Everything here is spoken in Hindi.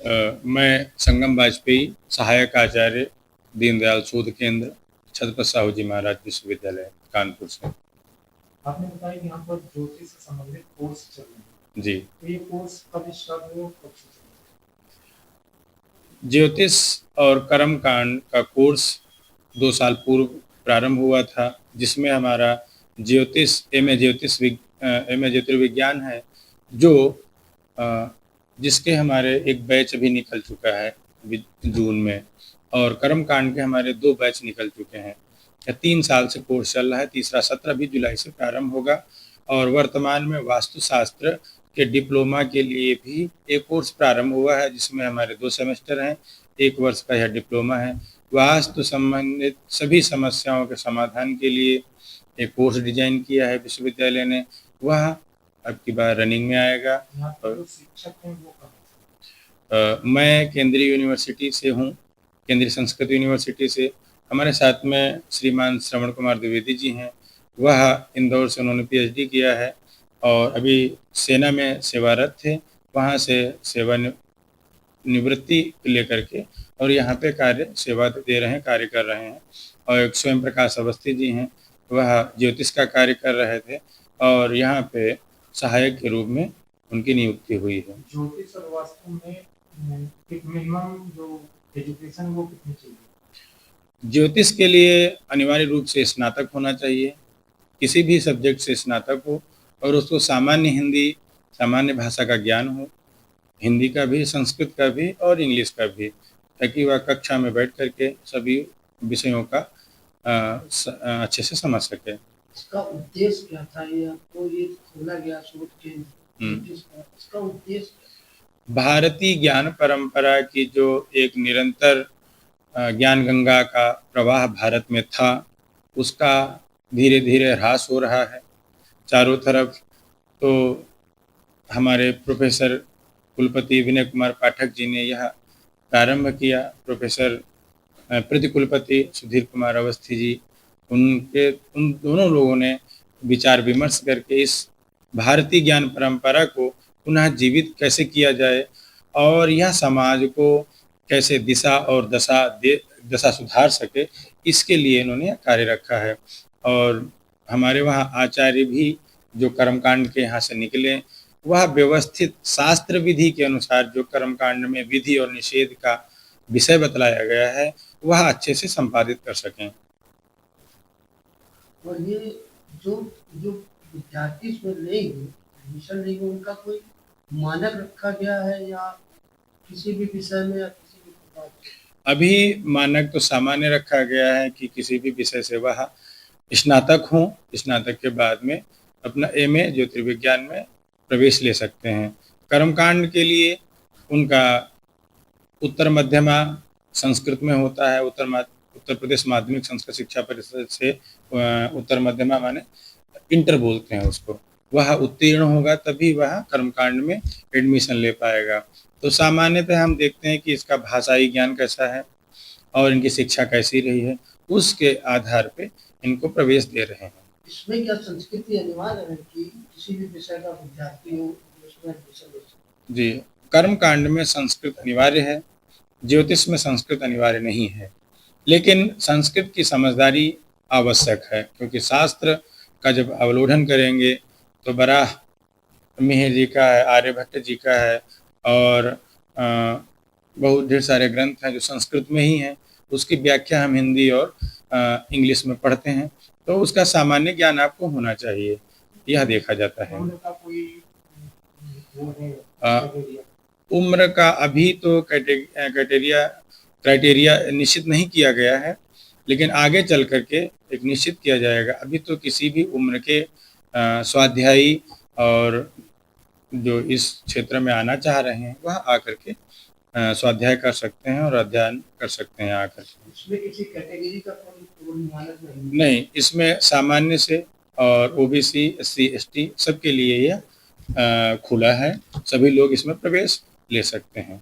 मैं संगम वाजपेयी सहायक आचार्य दीनदयाल शोध केंद्र छत्रपति साहू जी महाराज विश्वविद्यालय कानपुर से। आपने बताया कि यहाँ पर ज्योतिष से संबंधित कोर्स चल रहे हैं। जी, तो ये कोर्स कब स्टार्ट हुआ, कब से चल रहा ज्योतिष और कर्मकांड का कोर्स 2 साल पूर्व प्रारंभ हुआ था, जिसमें हमारा एमए ज्योतिर्विज्ञान है, जो जिसके हमारे एक बैच अभी निकल चुका है जून में, और कर्मकांड के हमारे 2 बैच निकल चुके हैं। 3 साल से कोर्स चल रहा है, तीसरा सत्र भी जुलाई से प्रारंभ होगा। और वर्तमान में वास्तुशास्त्र के डिप्लोमा के लिए भी एक कोर्स प्रारंभ हुआ है, जिसमें हमारे 2 सेमेस्टर हैं, 1 वर्ष का यह डिप्लोमा है। वास्तु संबंधित सभी समस्याओं के समाधान के लिए एक कोर्स डिजाइन किया है विश्वविद्यालय ने, वह अब की बार रनिंग में आएगा। है? यहाँ पर जो शिक्षक हैं वो कहाँ से? मैं केंद्रीय यूनिवर्सिटी से हूँ, केंद्रीय संस्कृत यूनिवर्सिटी से। हमारे साथ में श्रीमान श्रवण कुमार द्विवेदी जी हैं, वह इंदौर से उन्होंने पीएचडी किया है और अभी सेना में सेवारत थे, वहाँ से निवृत्ति लेकर के और यहाँ पे सेवा दे रहे हैं, कार्य कर रहे हैं। और एक स्वयं प्रकाश अवस्थी जी हैं, वह ज्योतिष का कार्य कर रहे थे और यहाँ पे सहायक के रूप में उनकी नियुक्ति हुई है। ज्योतिष और वास्तु में मिनिमम जो एजुकेशन वो कितनी चाहिए? ज्योतिष के लिए अनिवार्य रूप से स्नातक होना चाहिए, किसी भी सब्जेक्ट से स्नातक हो, और उसको सामान्य हिंदी, सामान्य भाषा का ज्ञान हो, हिंदी का भी, संस्कृत का भी और इंग्लिश का भी, ताकि वह कक्षा में बैठ करके सभी विषयों का अच्छे से समझ सके। इसका उद्देश्य क्या था? ये आपको ये खोला गया शोध केंद्र, इसका उद्देश्य क्या? भारतीय ज्ञान परंपरा की जो एक निरंतर ज्ञान गंगा का प्रवाह भारत में था, उसका धीरे धीरे ह्रास हो रहा है चारों तरफ। तो हमारे प्रोफेसर कुलपति विनय कुमार पाठक जी ने यह प्रारंभ किया, प्रोफेसर प्रति कुलपति सुधीर कुमार अवस्थी जी, उन दोनों लोगों ने विचार विमर्श करके इस भारतीय ज्ञान परंपरा को पुनः जीवित कैसे किया जाए और यह समाज को कैसे दिशा और दशा सुधार सके, इसके लिए इन्होंने कार्य रखा है। और हमारे वहाँ आचार्य भी जो कर्मकांड के यहाँ से निकले, वह व्यवस्थित शास्त्र विधि के अनुसार जो कर्मकांड में विधि और निषेध का विषय बतलाया गया है, वह अच्छे से संपादित कर सकें। और ये जो जो विद्यार्थी इसमें लेंगे, एडमिशन लेंगे, उनका कोई मानक रखा गया है या किसी भी विषय में या किसी भी प्रकार के? अभी मानक तो सामान्य रखा गया है कि किसी भी विषय से वह स्नातक हों, स्नातक के बाद में अपना एमए ज्योतिर्विज्ञान में प्रवेश ले सकते हैं। कर्मकांड के लिए उनका उत्तर मध्यमा संस्कृत में होता है, उत्तर प्रदेश माध्यमिक संस्कृत शिक्षा परिषद से उत्तर मध्यमा माने इंटर बोलते हैं उसको, वह उत्तीर्ण होगा तभी वह कर्मकांड में एडमिशन ले पाएगा। तो सामान्यतः हम देखते हैं कि इसका भाषाई ज्ञान कैसा है और इनकी शिक्षा कैसी रही है, उसके आधार पे इनको प्रवेश दे रहे हैं। इसमें क्या संस्कृति अनिवार्य है कि किसी भी विषय का विद्यार्थी हो उसमें एडमिशन ले सकते? जी, कर्मकांड में संस्कृत अनिवार्य है, ज्योतिष में संस्कृत अनिवार्य नहीं है, लेकिन संस्कृत की समझदारी आवश्यक है, क्योंकि शास्त्र का जब अवलोकन करेंगे तो बराह मिहिर जी का है, आर्यभट्ट जी का है और बहुत ढेर सारे ग्रंथ हैं जो संस्कृत में ही हैं, उसकी व्याख्या हम हिंदी और इंग्लिश में पढ़ते हैं, तो उसका सामान्य ज्ञान आपको होना चाहिए, यह देखा जाता है। उम्र का कोई वो है उम्र का अभी तो क्राइटेरिया निश्चित नहीं किया गया है, लेकिन आगे चल करके एक निश्चित किया जाएगा। अभी तो किसी भी उम्र के स्वाध्यायी और जो इस क्षेत्र में आना चाह रहे हैं वह आकर के स्वाध्याय कर सकते हैं और अध्ययन कर सकते हैं आकर के। इसमें किसी कैटेगरी का कोई मानक नहीं, इसमें सामान्य से और ओबीसी, एससी, एसटी सबके लिए यह खुला है, सभी लोग इसमें प्रवेश ले सकते हैं।